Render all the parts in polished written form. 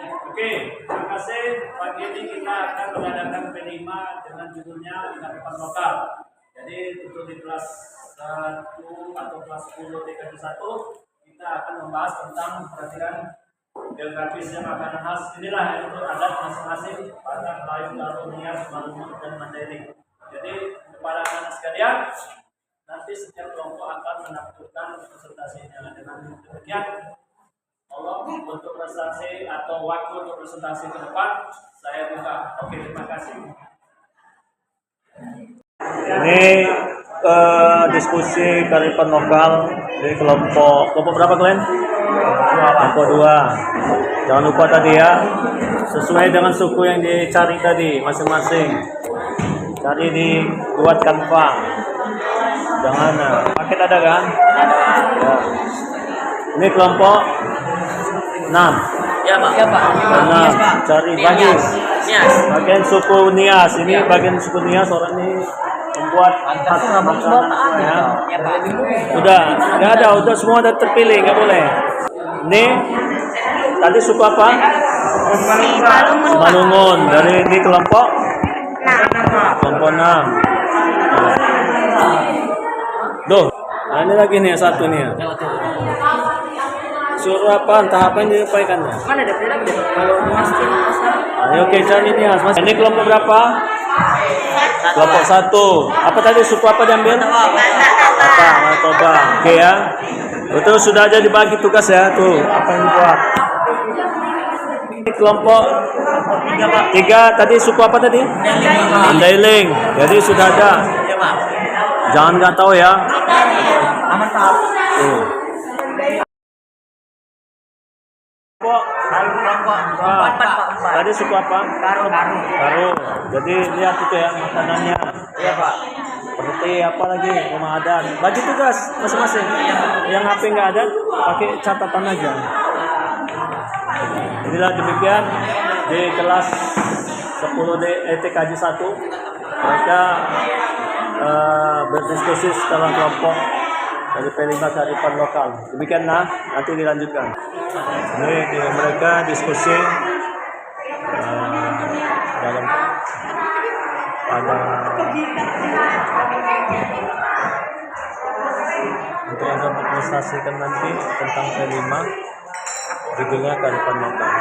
Oke, terima kasih. Pagi ini kita akan mengadakan P5 dengan judulnya Kearifan Lokal. Jadi untuk di kelas 1 atau kelas 10 TKJ 1 kita akan membahas tentang perhatian geografisnya makanan khas. Inilah yang untuk adat masing-masing pada Melayu, Garo, Nias, Malungun, dan Mandailing. Jadi kepada anak sekalian, nanti setiap kelompok akan menampilkan presentasinya. Dengan demikian, untuk presentasi atau waktu untuk presentasi ke depan saya buka. Oke, terima kasih. Ini diskusi kearifan lokal dari kelompok berapa kalian? Kelompok 2. Jangan lupa tadi ya, sesuai dengan suku yang dicari tadi masing-masing. Cari di buat Canva. Jangan paket ada kan? Ya. Ini kelompok 6. Ya Pak. Ya Pak. 6. Cari Nias. Bagian suku Nias. Ini bagian suku Nias, orang ini membuat ya. Sudah, nggak ada, udah semua udah terpilih, nggak boleh. Ini tadi suku apa? Malungun. Dari ini kelompok 6. Duh, nah ini lagi nih satu nih ya. Suruh apa? Entah apa yang diupayakan ya? Mana ada berapa? Kalau masih Ayo oke, cari nih Mas. Ini kelompok berapa? Kelompok 1. Apa tadi suku apa diambil? Toba. Oke ya. Betul, sudah aja dibagi tugas ya tuh. Apa yang dibuat? Ini kelompok 3 tadi suku apa tadi? Mandailing. Jadi sudah ada. Jangan nggak tahu ya. aman Pak. Tadi suku apa? Karo. Jadi lihat itu ya makanannya. Iya Pak. Seperti apa lagi rumah adat. Bagi tugas masing-masing. Yang HP nggak ada, pakai catatan aja. Inilah demikian di kelas 10 TKJ 1 mereka berdiskusi setelah kelompok dari P5 kearifan lokal. Demikian nanti dilanjutkan. Ini mereka diskusi dalam pada untuk yang dapat presentasikan nanti tentang P5 judulnya kearifan lokal.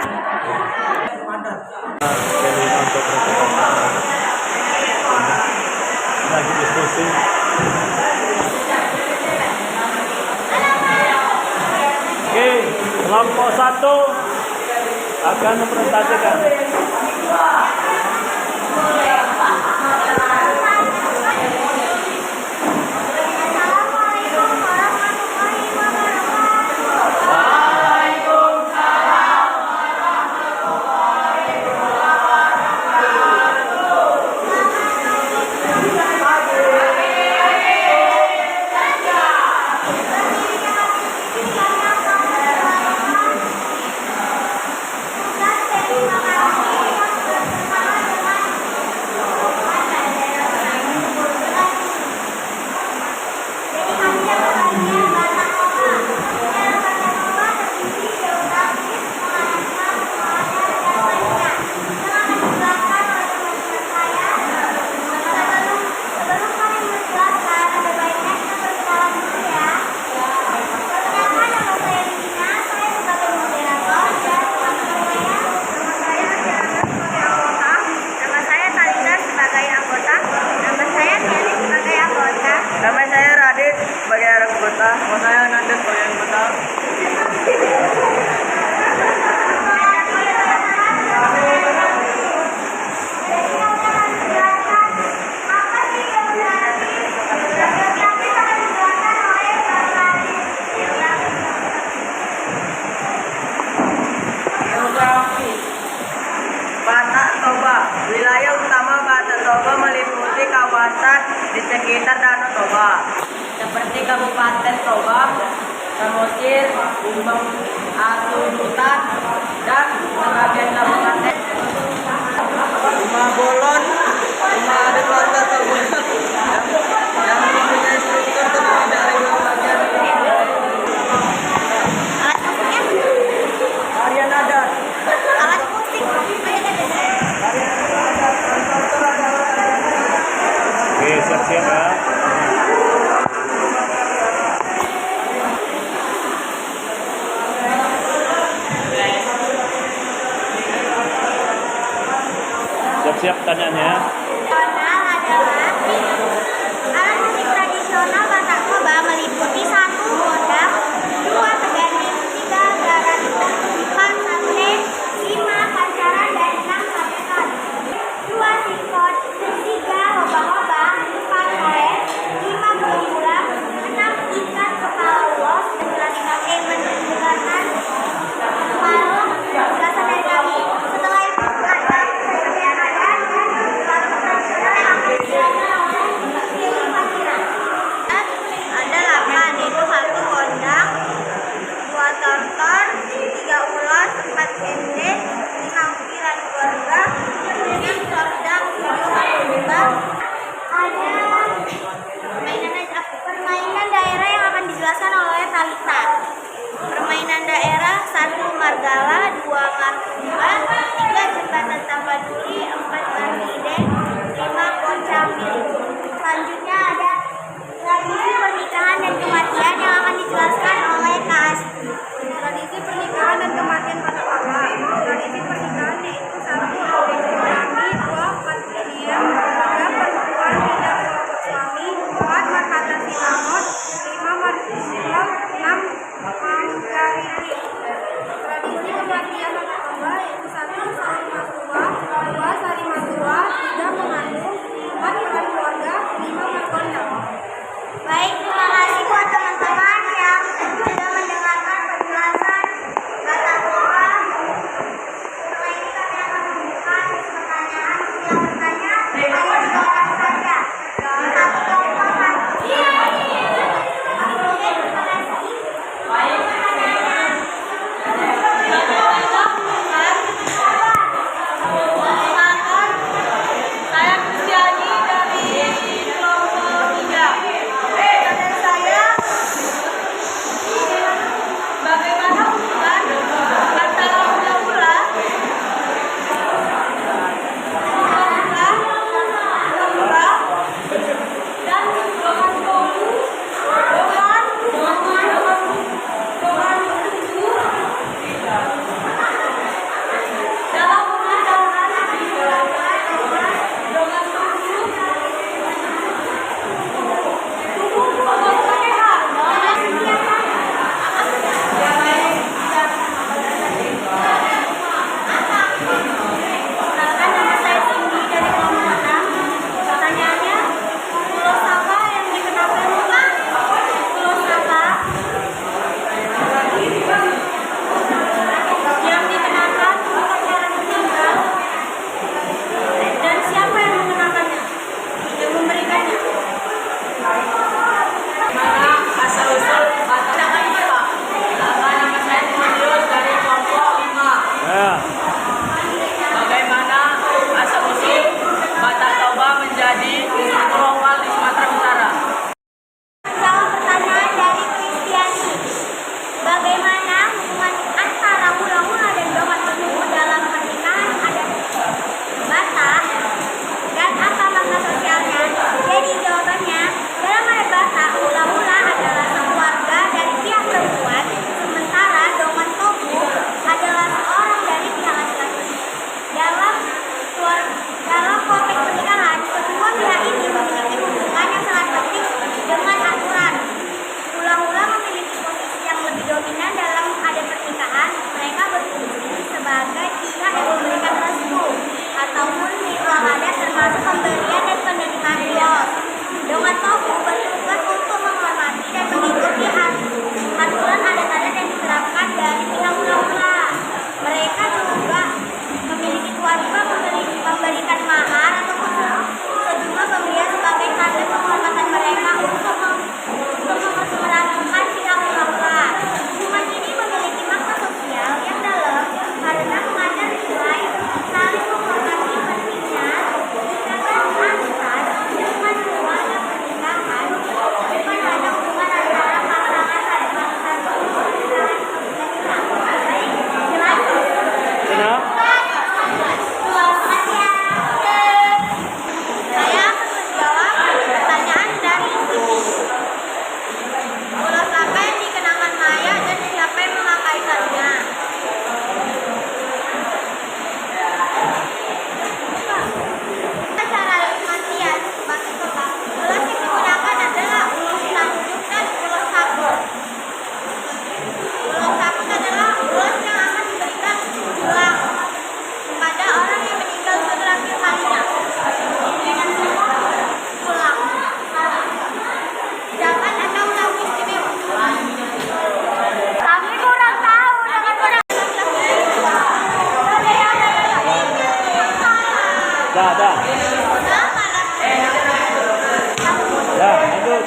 P5 untuk presentasi lagi diskusi. Oke, kelompok 1 akan mempresentasikan. siap pertanyaannya. Tradisional adalah alat musik tradisional Batak Toba meliputi 1. Gondang, 2. Teganding, 3. Garan, 4. Sate, 5. Pancaran, dan 6. Satekan. 2. Singkot, 3. Hoba-hoba, 4. Karet, 5. Bulang, 6. Ikat kepala ulos, 11. Pakai mendengarkan malu gagasan dari kami. Setelah itu ada tradisional yang akan Dah. Ya, lanjut.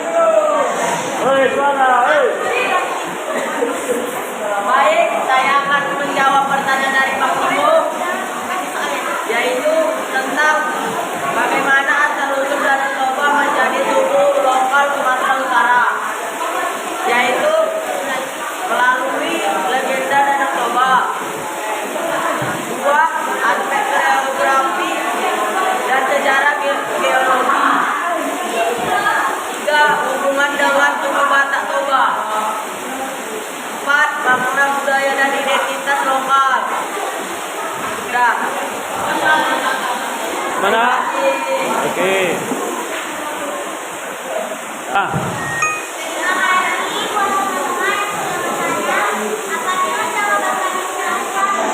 Hei, suara, hei. Baik, saya akan menjawab pertanyaan dari Pak Ibu, yaitu tentang bagaimana asal-usul Danau Toba menjadi suku lokal Sumatera Utara, yaitu melalui legenda Danau Toba, dua aspek geografi dan sejarah geologi, tiga hubungan dengan suku Batak Toba, empat bangunan budaya dan identitas lokal. Sudah. Mana? Oke. Ah. Apabila jawaban kalian selanjutnya dengan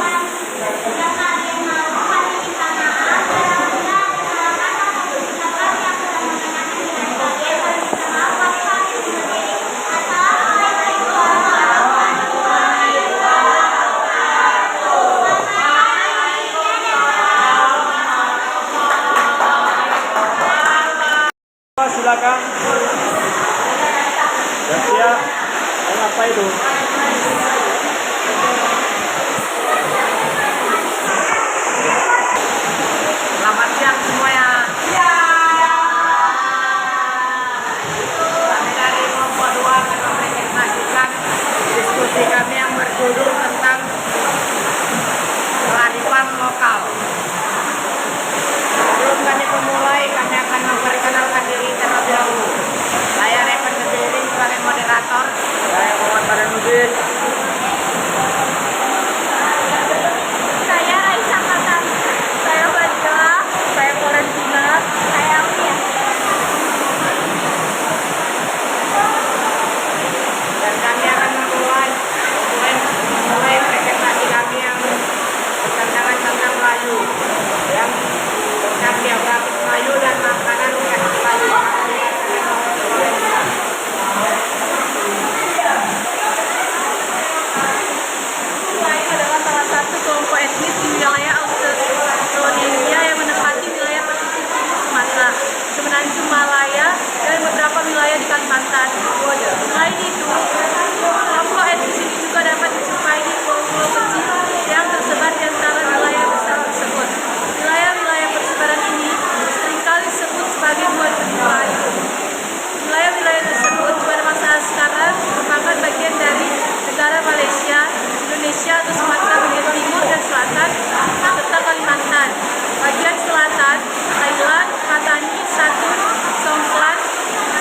yang kalian mau, kalian minta maaf. Apabila ada salah kata atau ucapan yang kurang mengenakan dengan kalian, kalian minta maaf. Mari kalian berdiri. Assalamualaikum warahmatullahi Silakan. Sudah siap. Dan apa itu? Selamat siang semuanya. Kami dari kelompok 2 akan mempresentasikan diskusi kami yang berjudul tentang kearifan lokal. Sebelum kami memulai, kami akan memperkenalkan diri terlebih dahulu. Saya Revan Kediri sebagai moderator. Saya Muhammad Badanudin. Saya Aisyah Fatani. Saya Badra. Saya Florentina. Saya Aulia. Dan kami akan memulai presentasi kami yang bertentangan tentang Melayu, yang tentang geografi Melayu dan makanan khas Melayu. Melayu adalah salah satu kelompok etnis di wilayah Austronesia yang menempati wilayah pesisir timur Sumatera, semenanjung Malaya, dan beberapa wilayah di Kalimantan. Selain itu, kelompok etnis ini juga dapat dijumpai di pulau-pulau kecil yang tersebar di antara wilayah besar tersebut. Wilayah-wilayah persebaran ini seringkali disebut sebagai dua benua Melayu. Wilayah-wilayah tersebut pada masa sekarang merupakan bagian dari negara Malaysia, Indonesia atau Sumatera bagian timur dan selatan, serta Kalimantan. Bagian selatan, Thailand, Patani, Satun, Songkhlan,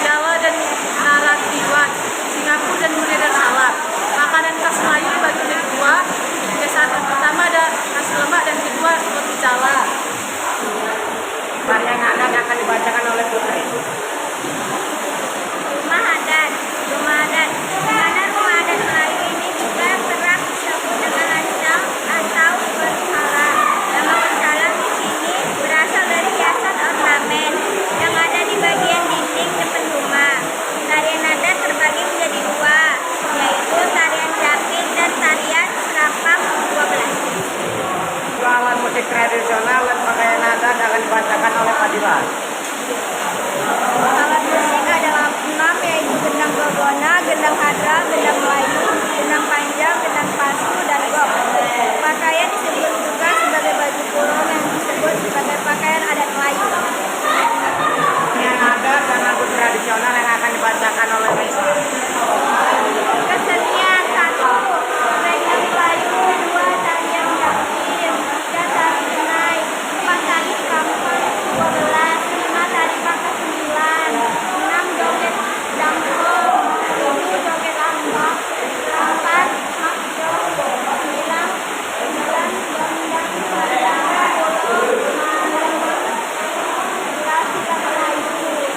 Jawa dan Naratiban, Singapura dan Brunei Darussalam. Makanan khas Melayu dibagi menjadi dua. Kebiasaan pertama ada nasi lemak dan kedua roti cala. Tarian adat akan dibacakan oleh Putri. Rumah adat. Di mana rumah adat Melayu ini juga kerap disebut dengan lancang atau bercala. Nama bercala di sini berasal dari hiasan ornamen yang ada di bagian dinding depan rumah. Tarian adat terbagi menjadi dua, yaitu tarian caping dan tarian serapang 12. Alat musik tradisional dan pakaian adat akan dibacakan oleh Fadila. Alat musik adalah 6, yaitu gendang gogona, gendang hadra, gendang Melayu, gendang panjang, gendang pasu, dan gong. Pakaian disebut juga sebagai baju kurung yang disebut sebagai pakaian adat Melayu. Pakaian adat dan lagu tradisional yang akan dibacakan oleh Risa. Kesenian 1. Tarian Melayu, 2. Tarian Japin, 3. Tari Denai, 4. Tari Kampung, 12. 5. Tari Pakai 9. 6. Joget Dangkong, 7. Joget Lambak, 8. Makjo, 9. Dangdang Padang, 11. Sikat Melayu.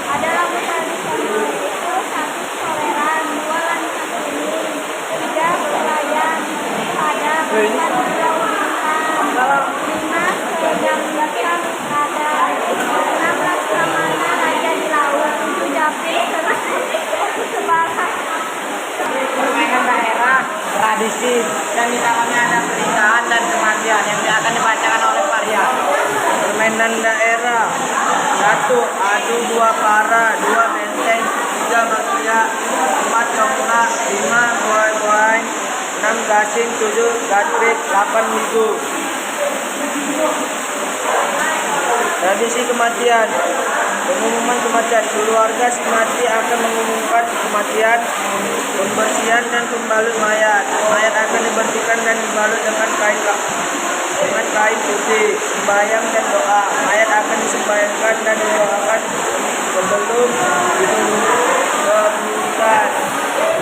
Ada lagu tradisional itu 1. Soleran, 2. Lanisa Kuning, 3. Berlayar, Padang, 4. Pulau Bintang, 5. Segang Bakar Radar, 6. Laksamana Raja di Laut, 7. Japin, Sebalas. Permainan daerah, tradisi, dan di dalamnya ada pernikahan dan kematian yang akan dibacakan oleh Faria. Bermain Permainan daerah 1. Adu 2 para 2 benteng 3 makia 4 congklak 5 goai-goai 6 gasing 7 gatrik 8 wigu. Tradisi kematian. Pengumuman kematian. Keluarga si mati akan mengumumkan kematian, pembersihan dan pembalut mayat. Mayat akan dibersihkan dan dibalut dengan kain putih, sembahyang dan doa. Mayat akan disembahyangkan dan didoakan sebelum dikebumikan.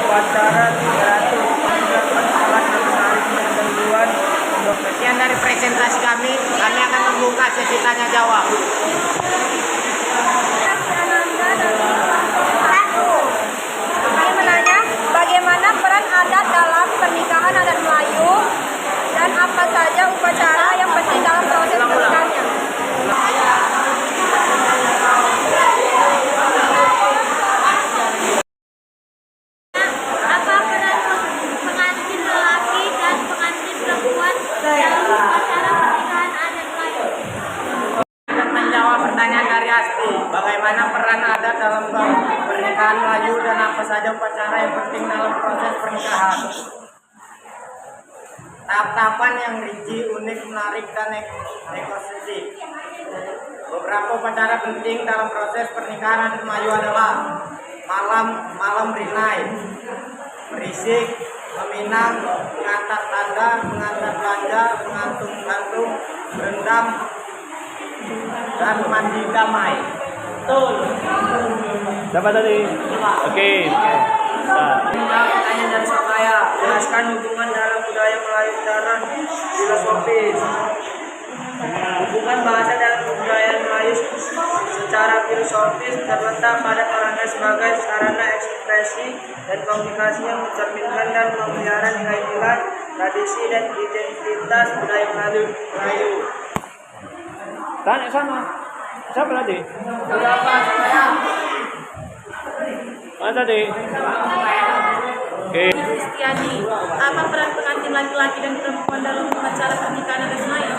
Upacara 300 alat menarik ketentuan. Sekian dari presentasi kami akan membuka sesi tanya jawab. Kami menanya, bagaimana peran adat dalam pernikahan adat Melayu dan apa saja upacara yang penting dalam proses pernikahannya? Apa peran pengantin lelaki dan pengantin perempuan dalam upacara pernikahan adat Melayu? Menjawab pertanyaan dari Asti, bagaimana peran adat dalam pernikahan Melayu dan apa saja upacara yang penting dalam proses pernikahan? Tahap-tahapan yang rinci, unik, menarik, dan eksklusif. Beberapa upacara penting dalam proses pernikahan adat Melayu adalah malam rinai, merisik, meminang, mengantar tanda, mengantar belanja, mengantung gantung, berendam, dan mandi damai. Betul. Siapa tadi? Oke. Pertanyaan dari saya, jelaskan hubungan dalam budaya Melayu secara filosofis. Hubungan bahasa dalam budaya Melayu secara filosofis terletak pada perannya sebagai sarana ekspresi dan komunikasi yang mencerminkan dan memelihara nilai-nilai, tradisi, dan identitas budaya Melayu. Tanya sana. Siapa tadi? Berapa saya? Mana tadi? Oke. Kristiani, apa peran pengantin laki-laki dan perempuan dalam upacara pernikahan adat Melayu?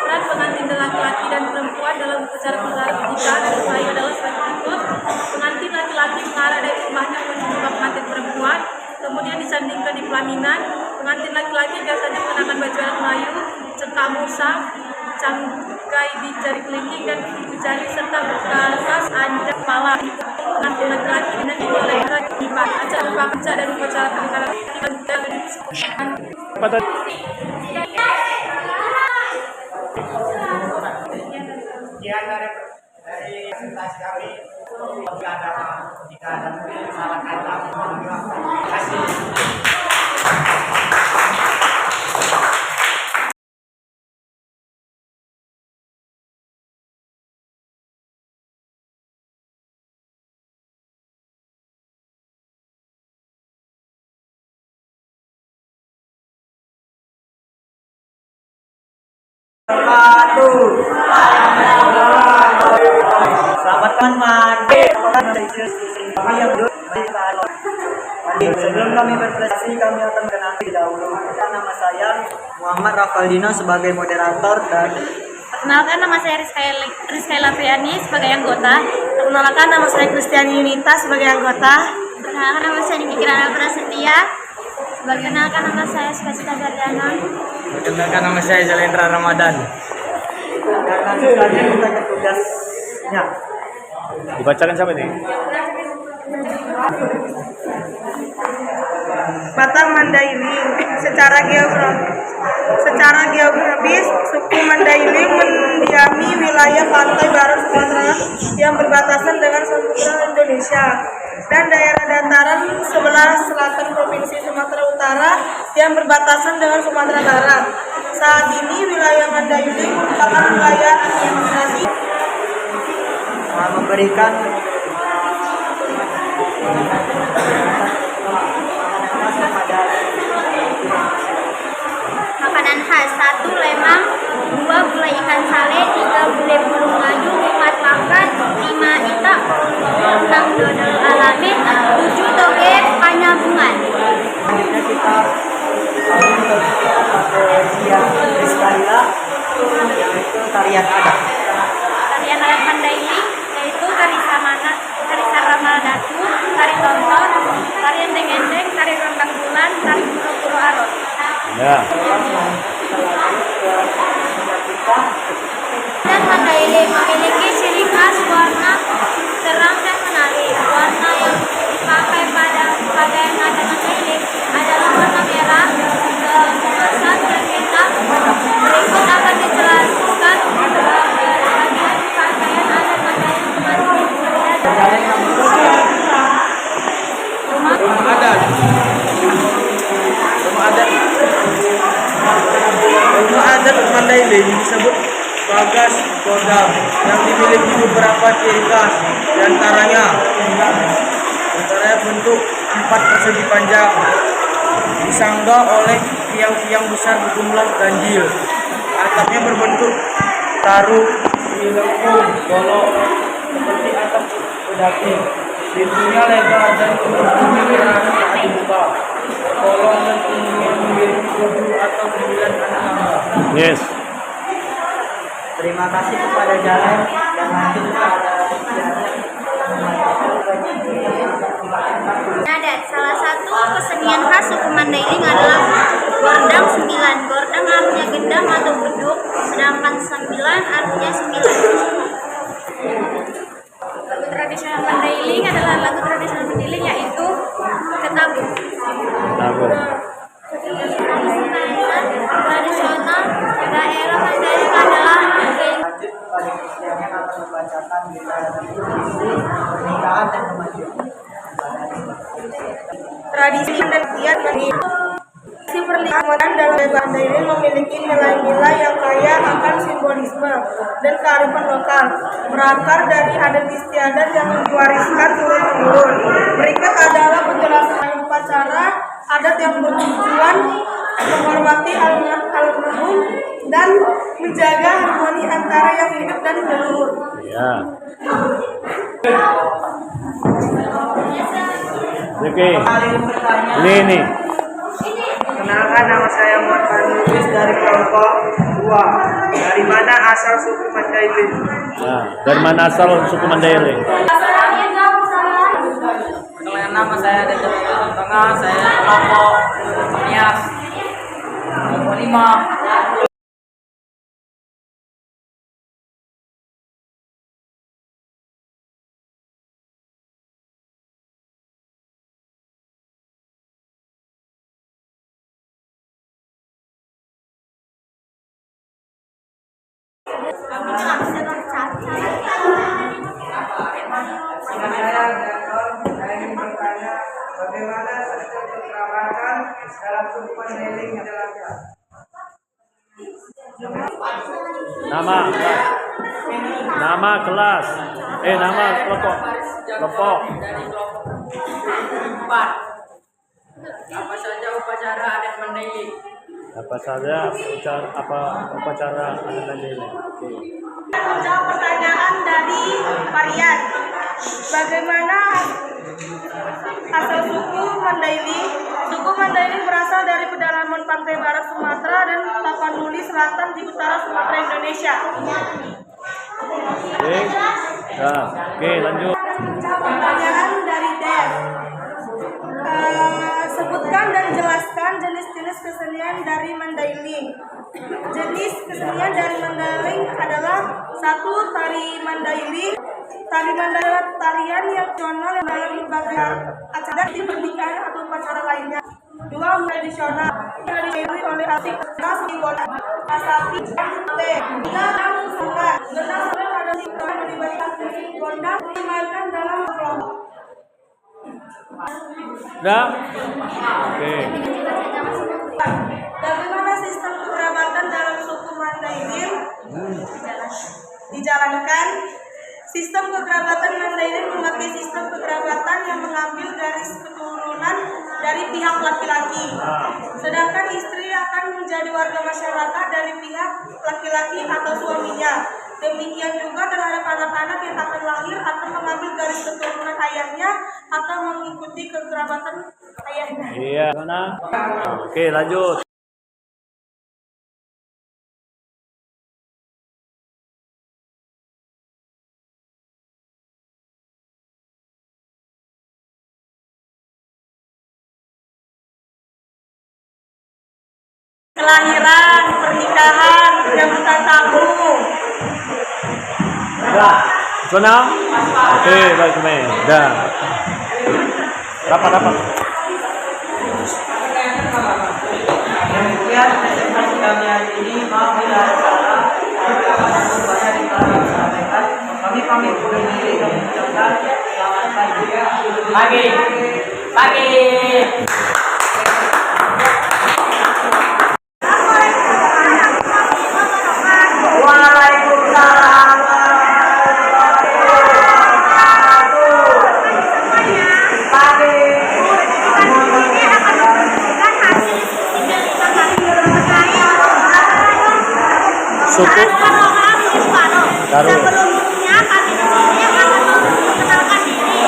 Peran pengantin laki-laki dan perempuan dalam upacara pernikahan adat Melayu adalah sebagai berikut. Pengantin laki-laki mengarah dari rumahnya menuju rumah pengantin perempuan, kemudian disandingkan di pelaminan. Pengantin laki-laki biasanya mengenakan baju adat Melayu, cengkak musa, cangkai di jari kelingking dan kuku jari serta berkas anjing kepala. Pengantin laki-laki dan dimulai di acara baca dan upacara pernikahan Apa tadi? Sekian dari presentasi kami. Jika ada salah kata, terima kasih. Selamat teman-teman. Sebelum kami berprestasi, kami akan mengenalkan dahulu. Nama saya Muhammad Rafaldino sebagai moderator dan Perkenalkan, nama saya Rizkaila Priani sebagai anggota. Perkenalkan, nama saya Kristiani Yunita sebagai anggota. Perkenalkan, nama saya Niki Kirana Prasetya. Perkenalkan, nama saya Sukacita Gardana. perkenalkan nama saya Jalendra Ramadan. Dan langsung saja kita ke tugasnya. Dibacakan siapa nih? Batang Mandailing. Secara geografis, suku Mandailing mendiami wilayah pantai barat Sumatera yang berbatasan dengan Samudra Indonesia dan daerah dataran sebelah selatan Provinsi Sumatera Utara yang berbatasan dengan Sumatera Barat. Saat ini wilayah Mandailing merupakan wilayah administrasi Memberikan Makanan khas: 1. Lemang, 2. Gulai ikan sale, 3. Gulai bulung madu, 4. Makan, 5. Itak, 6. Dodol alami, 7. Toge panyabungan. selanjutnya kita pakai siang Rizkaila, yaitu tarian adat. disebut Bagas Kodam yang dimiliki beberapa ciri khas, diantaranya bentuk 4 persegi panjang, disanggah oleh tiang-tiang besar berjumlah ganjil. Atapnya berbentuk taruh, dilengkung, golok seperti atap pedaki. Pintunya lebar dan bumi merah saat dibuka. Kolong dan pintunya memiliki 7 atau 9 anak tangga. Yes. Terima kasih kepada Jalan dan nanti kepada Adat. Salah satu kesenian khas suku Mandailing adalah gordang 9. Gordang artinya gendang atau beduk, sedangkan 9 artinya 9. Lagu tradisional Mandailing adalah lagu tradisional Mandailing yaitu Ketabung. Tahu. Tradisional daerah Mandailing adalah lanjut kepada Kristian yang akan membacakan pernikahan dan kemajuan. Tradisi dan kiat si pernikahan dalam Mandailing memiliki nilai-nilai yang kaya akan simbolisme dan kearifan lokal, berakar dari adat istiadat yang diwariskan turun-temurun. Berikut adalah penjelasan upacara adat yang bertujuan menghormati almarhum dan menjaga harmoni antara yang hidup dan leluhur. Ya. Oke. Ini. Kenalkan, nama saya Muhammad Nulis dari kelompok 2. Dari mana asal suku Mandailing? Nah, dari mana asal suku Mandailing? Perkenalkan, nama saya Dede Tengah, saya kelompok Nias. Kelompok 5. Saya ingin bertanya, bagaimana sistem kekerabatan dalam suku Mandailing menjelaskan? Nama kelas. Nama kelompok. Kelompok. Dari kelompok 4. Apa saja upacara adat Mandailing? Apa saja upacara adat Mandailing? Oke. Menjawab pertanyaan dari Varian. Bagaimana asal suku Mandailing? Suku Mandailing berasal dari pedalaman pantai barat Sumatera dan Tapanuli Selatan di utara Sumatera, Indonesia. Oke. Nah, oke, lanjut. Pertanyaan dari Dev. Sebutkan dan jelaskan jenis-jenis kesenian dari Mandailing. Jenis kesenian dari Mandailing adalah 1. Tari Mandailing. Tari Mandailing tarian yang tradisional dalam berbagai acara di pernikahan atau upacara lainnya. 2. Tradisional yang diiringi oleh alat seperti bola, asapi, sampai. 3. Sungai. Genang sampai pada yang diberikan musik gondang dimainkan dalam kelompok. Dah? Oke. Bagaimana sistem kekerabatan dalam suku Mandailing dijalankan? Sistem kekerabatan Mandailing memakai sistem kekerabatan yang mengambil garis keturunan dari pihak laki-laki, sedangkan istri akan menjadi warga masyarakat dari pihak laki-laki atau suaminya. Demikian juga terhadap anak-anak yang akan lahir akan mengambil garis keturunan ayahnya atau mengikuti kekerabatan ayahnya. Iya. Mana? Oke, lanjut. Kelahiran, pernikahan, penyambutan tamu. Zona? Oke, baik, men. Dah. Rapat. Demikian presentasi kami hari ini. Maaf bila ada salah. Banyak yang kami sampaikan. Kami pamit undur diri dan mengucapkan selamat pagi. suku Karo. Sebelumnya kami di sini akan memperkenalkan diri.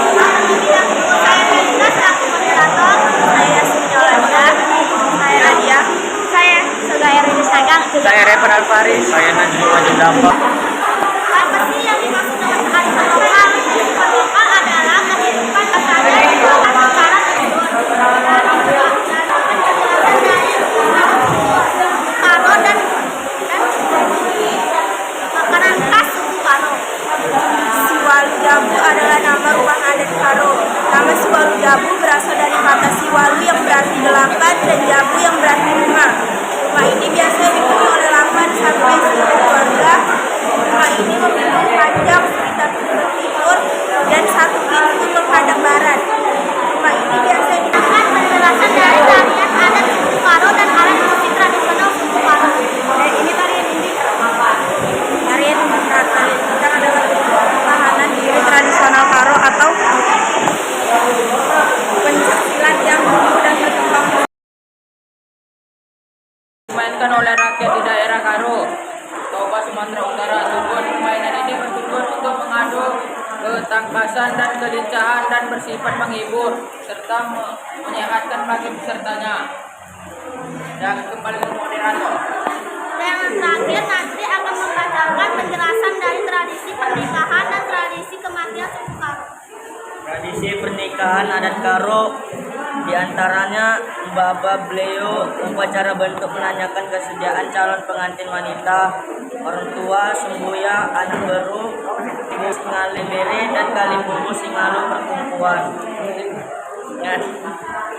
Yang dulu saya Melina selaku moderator, saya Sinjolanda, saya Nadia, saya Soga Erin Sagang, Saya Revan Alfari. Saya Najwa Wajidampak. apa sih yang dimaksud dengan kearifan lokal? Kearifan lokal adalah kehidupan keseharian di lokal secara tersebut. Karo dan makanan khas suku Karo. Siwalu Jabu adalah nama rumah adat Karo. Nama Siwalu Jabu berasal dari kata Siwalu yang berarti 8 dan Jabu yang berarti rumah. Rumah ini biasanya dipenuhi oleh 8 sampai 10 keluarga. Rumah ini memiliki panjang sekitar 7 timur dan 1 pintu menghadap barat. Rumah ini biasanya Dengan penjelasan dari tarian adat suku Karo dan alat musik tradisional suku Karo. ini tarian ini. Tarian kita adalah pertahanan diri tradisional Karo atau pencaksilat yang mudah berkembang. Dimainkan oleh rakyat di daerah Karo, Toba, Sumatera Utara. Tujuan permainan ini bertujuan untuk mengadu ketangkasan dan kelincahan dan bersifat menghibur serta menyehatkan bagi pesertanya. Dan kembali ke moderator. Yang terakhir nanti akan membacakan penjelasan dari tradisi pernikahan dan tradisi kematian suku Karo. Tradisi pernikahan adat Karo diantaranya Mbaba Bleo, upacara bentuk menanyakan kesediaan calon pengantin wanita, orang tua, semboya, anak baru, ngalembere dan kalibubu singalu perkumpulan.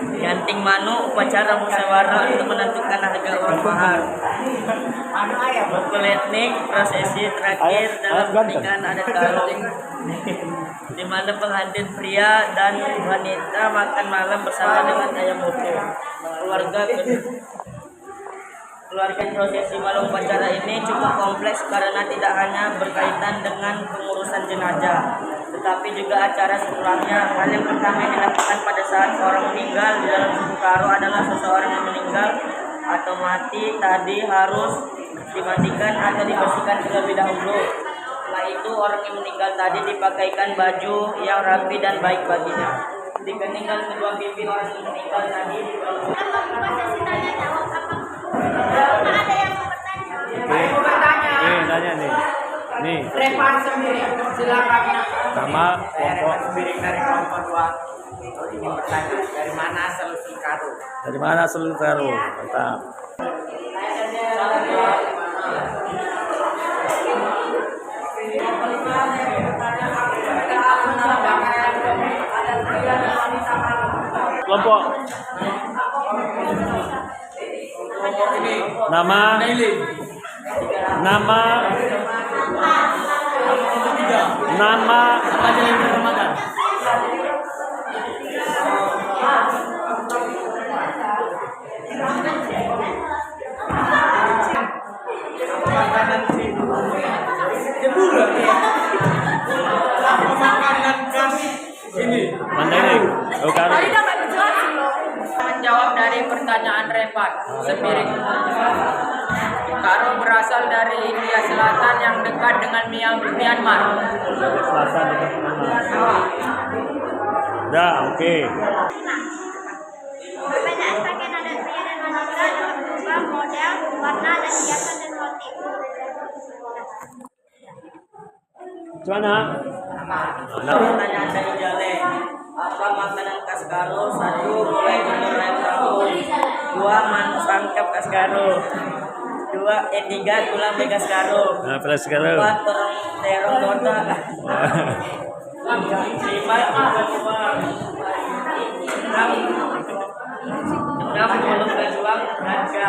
Yanting manu, upacara musyawarah untuk menentukan harga uang mahar. Bukul etnik, prosesi terakhir dalam pernikahan adat Karo, di mana pengantin pria dan wanita makan malam bersama dengan ayam utuh. Keluarga prosesi malam upacara ini cukup kompleks karena tidak hanya berkaitan dengan pengurusan jenazah, tetapi juga acara setelahnya. Hal yang pertama yang dilakukan pada saat orang meninggal di dalam suku Karo adalah seseorang yang meninggal atau mati tadi harus dimandikan atau dibersihkan terlebih dahulu. Setelah itu orang yang meninggal tadi dipakaikan baju yang rapi dan baik baginya. Dikeningkan kedua pipi orang yang meninggal tadi. Kita membuka sesi tanya jawab. Apakah ada yang mau bertanya? Nih, tanya nih. Nih. Revan sendiri, silakan. Nama kelompok Sendiri dari kelompok 2. Ingin bertanya, dari mana asal usul Karo? dari mana asal Karo? Mantap. Kelompok nama Mandailing. Oh, Karo. Menjawab dari pertanyaan Revan Sembiring. Karo berasal dari India Selatan yang dekat dengan Myanmar. Selatan dekat mana? Dah, oke. Perbedaan pakaian adat pria dan wanita dalam berubah model, warna, dan hiasan dan motif. Gimana? Pertanyaan dari Jale. Apa makanan khas Karo? 1. Mulai umur ayam kampung. 2. Manu sangkap khas Karo. 3. Tulang begas Karo. Nah, plus Karo. 4. Terong dota. 5. Ikan uang. 6. Mulut gajuang harga.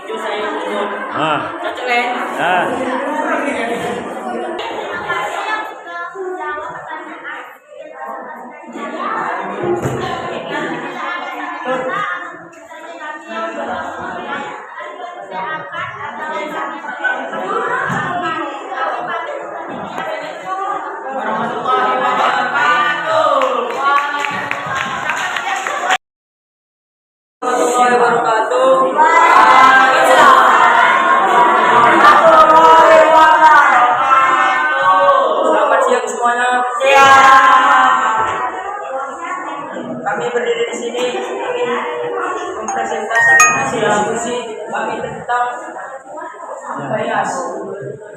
7. Sayur uduk. Ah, Cocok kan? ah. Warahmatullahi wabarakatuh.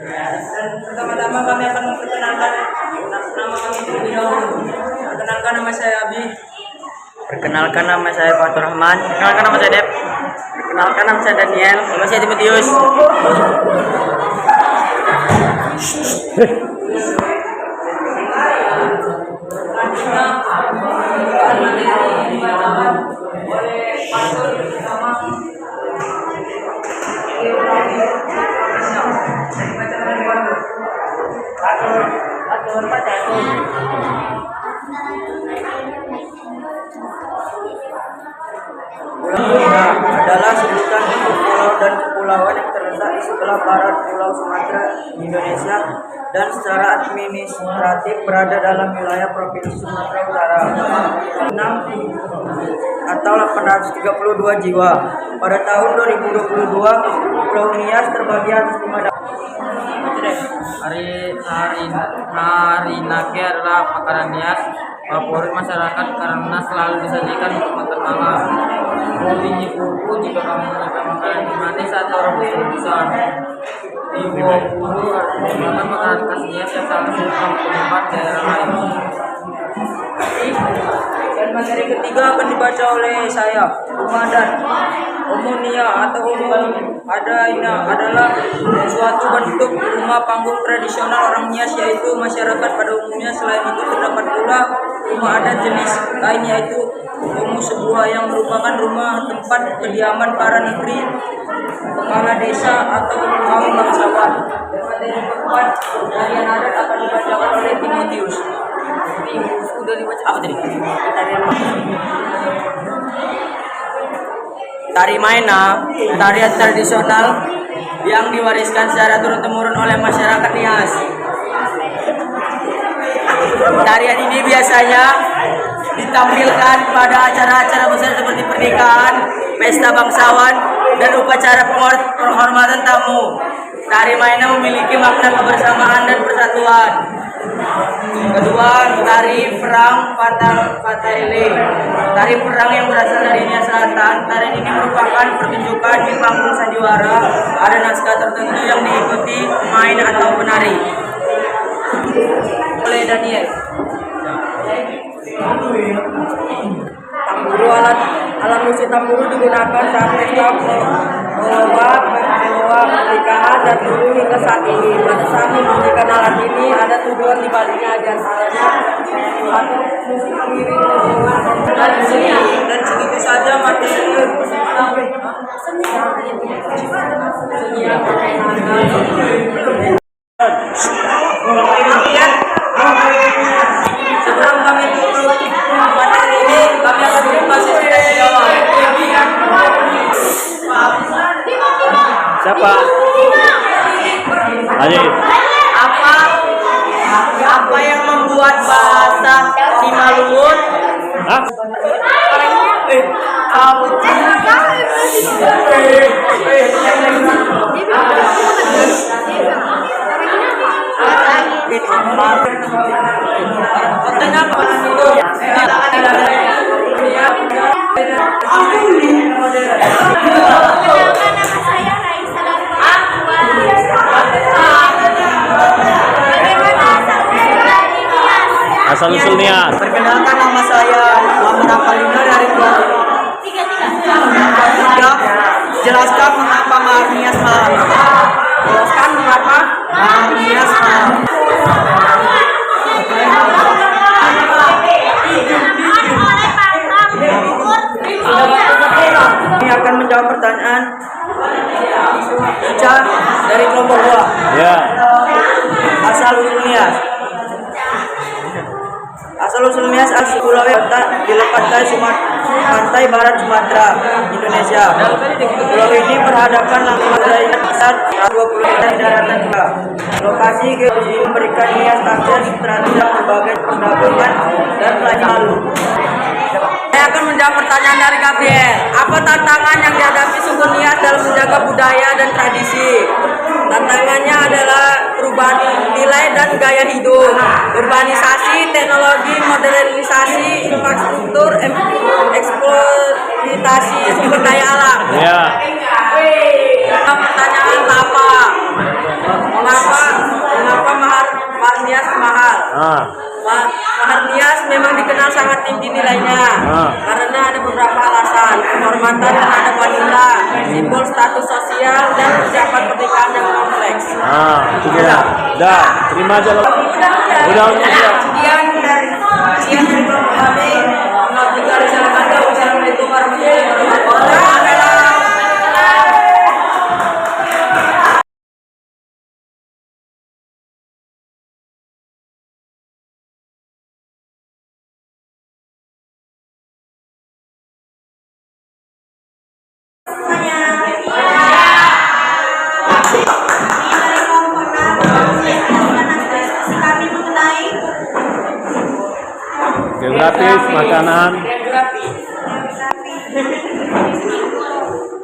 Dan pertama-tama kami akan memperkenalkan nama kami terlebih dahulu. Perkenalkan nama saya Abi. Perkenalkan nama saya Fatur Rahman. Perkenalkan nama saya Dep. Perkenalkan nama saya Daniel. Nama saya Timotius. Adalah sebutan untuk pulau dan kepulauan yang terletak di sebelah barat Pulau Sumatera, Indonesia, dan secara administratif berada dalam wilayah Provinsi Sumatera Utara. 6 atau 832 jiwa. Pada tahun 2022, Pulau Nias terbagi atas 5 Hari nake adalah makanan Nias favorit masyarakat karena selalu disajikan untuk makan malam. Biji kuku jika kamu makan makanan manis atau rebus-rebusan. Di bawah bulu merupakan makanan khas Nias yang sangat sulit ditemukan di daerah lain. Dan materi ketiga akan dibaca oleh saya. Umadan, Omonia atau Adaina adalah suatu bentuk rumah panggung tradisional orang Nias, yaitu masyarakat pada umumnya. Selain itu terdapat pula rumah adat jenis lain, yaitu Omo, sebuah yang merupakan rumah tempat kediaman para negeri, kepala desa atau kaum bangsawan. Dan materi keempat, tarian adat akan dibacakan oleh Timotius. Udah dibaca apa tadi? Tari Maena, tarian tradisional yang diwariskan secara turun-temurun oleh masyarakat Nias. Tarian ini biasanya ditampilkan pada acara-acara besar seperti pernikahan, pesta bangsawan, dan upacara penghormatan tamu. Tari Maena memiliki makna kebersamaan dan persatuan. Kedua, tari perang Fataile. Tari perang yang berasal dari Nias Selatan. Tarian ini merupakan pertunjukan di panggung sandiwara. Ada naskah tertentu yang diikuti pemain atau penari. Oleh Daniel. Tamburu, alat musik tamburu digunakan saat pesta pernikahan dan dulu hingga saat ini. Pada saat membunyikan alat ini ada tujuan dibaliknya, diantaranya satu, musik mengiring dan segitu saja materi sebelum kami tutup materi ini, kami akan buka sesi tanya jawab. Siapa? Ayo. Apa yang membuat bahasa Simalungun? Hah? Perkenalkan, nama saya Raisa Darmawan. Bagaimana asal-usul Nias? Asal-usul Nias. Perkenalkan, nama saya Muhammad Apalina dari kelompok 3. Jelaskan mengapa Mahar Nias malam. Jelaskan mengapa Mahar Nias malam. Kami akan menjawab pertanyaan Ica dari kelompok 2. Ya. Asal-usul Nias. Asal-usul Nias pulau di pantai pantai barat Sumatera, Indonesia. Pulau ini berhadapan langsung dari dasar 20 meter daratan juga. Lokasi geologi memberikan Nias akses terhadap berbagai perdagangan dan pelajaran lalu. Saya akan menjawab pertanyaan dari Gabriel. Apa tantangan yang dihadapi suku Nias dalam menjaga budaya dan tradisi? Tantangannya adalah perubahan nilai dan gaya hidup, urbanisasi, teknologi, modernisasi, infrastruktur, eksploitasi sumber daya alam. Ya. Pertanyaan apa? Mengapa Ah. Mahar nias memang dikenal sangat tinggi nilainya karena ada beberapa alasan: kehormatan terhadap wanita, simbol status sosial, dan persiapan pernikahan yang kompleks. Itu dia. Dah, terima aja lah. Udah. Sekian dari kelompok AB. Assalamualaikum warahmatullahi wabarakatuh. Kami mengenai Geografis, makanan.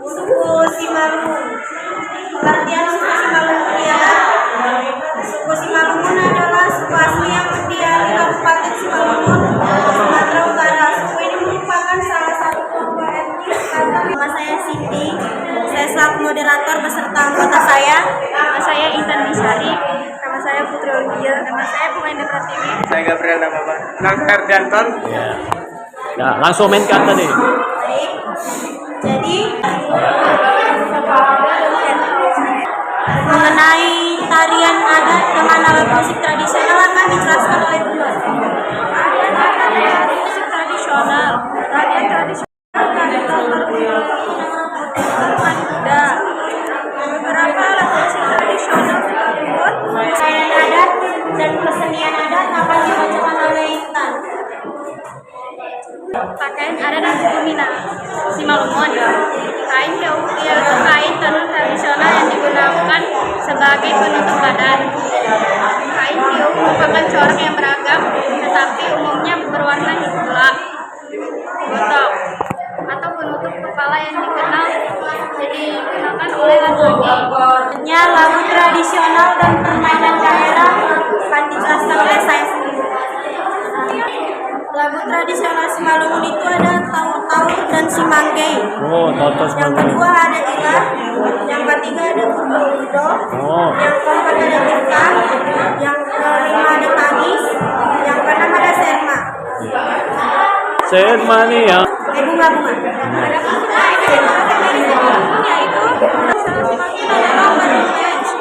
suku Simalungun. Pengertian suku Simalungun ialah suku Simalungun adalah suku asli yang berdiam di Kabupaten Simalungun, Sumatera Utara. Suku ini merupakan salah satu kelompok etnis. Nama saya Siti. Saya selaku moderator beserta anggota saya. Nama saya Intan Bisari. Nama saya Putri Olivia. Nama saya Pemain Pratiwi. Saya Gabriel nama Bang. Nama Herdianton. Nah, langsung mainkan tadi. Baik. Jadi mengenai tarian adat dengan alat musik tradisional akan dijelaskan oleh Bulan. Musik tradisional. Tarian tradisional dari latar muda. Beberapa alat musik tradisional tersebut Tarian adat dan kesenian adat akan dibacakan oleh Intan. pakaian adat dan suku Minang, Simalungun. Kain keuk yaitu kain tenun tradisional yang digunakan sebagai penutup badan. Kain keuk merupakan corak yang beragam, tetapi umumnya berwarna gelap. Gotok atau penutup kepala yang digunakan oleh laki-laki. Lagu tradisional dan permainan daerah akan dijelaskan oleh saya sendiri. Lagu tradisional Simalungun itu ada taur-taur dan simangkei. Taur-taur Yang kedua ada ilah, yang ketiga ada urdo, yang keempat ada tika, yang kelima ada tangis, yang keenam ada serma. Serma nih ya. Bunga-bunga.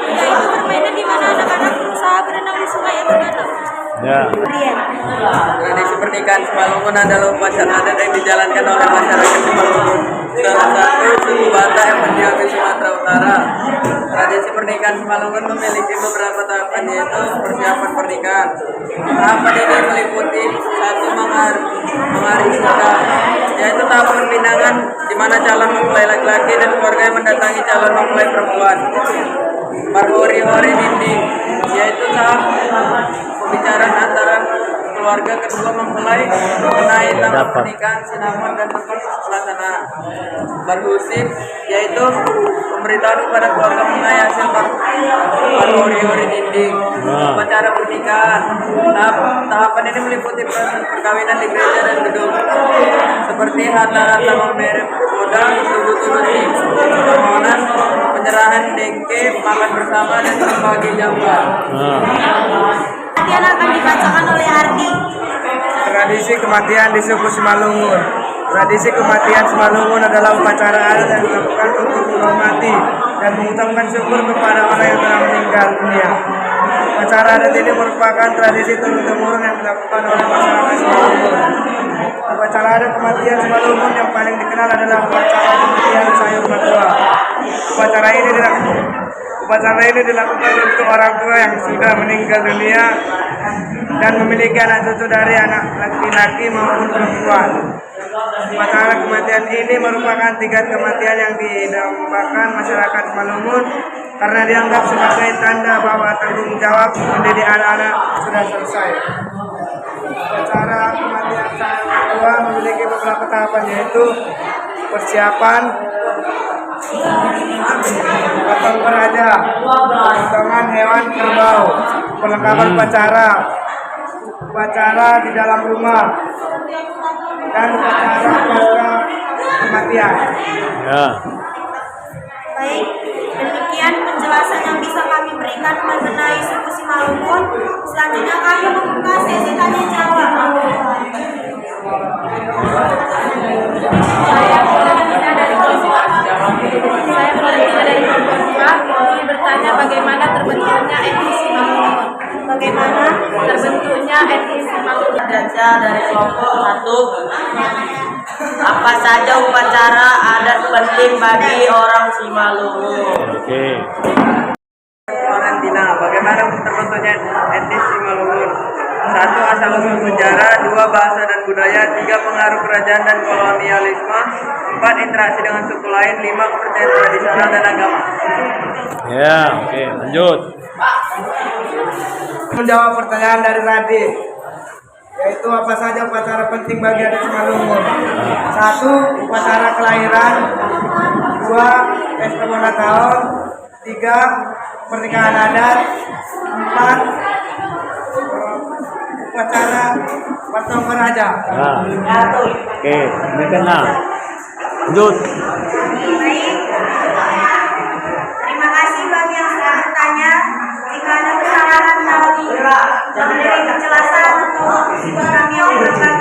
Yaitu permainan di mana anak-anak berusaha berenang di sungai yang berdalam. Ya. Tradisi pernikahan Simalungun adalah upacara adat yang dijalankan oleh masyarakat Simalungun, salah satu suku Batak yang berdiam di Sumatera Utara. Tradisi pernikahan Simalungun memiliki beberapa tahapan, yaitu persiapan pernikahan. Tahapan ini meliputi satu mengaris nikah, yaitu tahap perpindangan di mana calon mempelai laki-laki dan keluarga yang mendatangi calon mempelai perempuan. Marhori-hori dinding, yaitu tahap pembicaraan antara keluarga kedua mempelai mengenai tanggal pernikahan, sinamon, dan tempat pelaksanaan. Barhusik, yaitu pemberitahuan kepada keluarga mengenai hasil marhori-hori dinding. Upacara pernikahan, tahapan ini meliputi proses perkawinan di gereja dan gedung, seperti harta-harta memberi modal, tubuh-tubuh permohonan, penyerahan dengke, makan bersama, dan berbagi jamban. Kematian akan dibacakan oleh Ardi. Tradisi kematian di suku Simalungun. Tradisi kematian Simalungun adalah upacara adat yang dilakukan untuk menghormati dan mengucapkan syukur kepada orang yang telah meninggal dunia. Upacara adat ini merupakan tradisi turun-temurun yang dilakukan oleh masyarakat Simalungun. Upacara adat kematian Simalungun yang paling dikenal adalah upacara kematian sayur matua. Upacara ini dilakukan untuk orang tua yang sudah meninggal dunia dan memiliki anak cucu dari anak laki-laki maupun perempuan. Upacara kematian ini merupakan tingkat kematian yang didambakan masyarakat Simalungun karena dianggap sebagai tanda bahwa tanggung jawab mendidik anak-anak sudah selesai. Upacara kematian sayur matua memiliki beberapa tahapan, yaitu persiapan, potong peraja, potongan hewan kerbau, perlengkapan upacara di dalam rumah, dan upacara pasca kematian. Ya. Baik, demikian penjelasan yang bisa kami berikan mengenai suku Simalungun. Selanjutnya kami membuka sesi tanya jawab. Saya Florentina dari kelompok 2 ingin bertanya bagaimana terbentuknya etnis Simalungun. Bagaimana? Terbentuknya etnis Simalungun. Baca dari kelompok 1. Apa saja upacara adat penting bagi orang Simalungun? Oke. Florentina, bagaimana terbentuknya etnis Simalungun? 1. Asal-usul sejarah, 2. Bahasa dan budaya, 3. Pengaruh kerajaan dan kolonialisme, 4. Interaksi dengan suku lain, 5. Kepercayaan tradisional dan agama. Ya, oke, lanjut. Menjawab pertanyaan dari Radit, yaitu apa saja upacara penting bagi adat Simalungun. 1. Upacara kelahiran, 2. pesta ulang tahun, 3. pernikahan adat, 4. upacara Pertemuan Raja. Nah, oke, ini kena. Lanjut. Baik. Terima kasih bagi yang sudah bertanya. Jika ada kesalahan dalam penjelasan, kami akan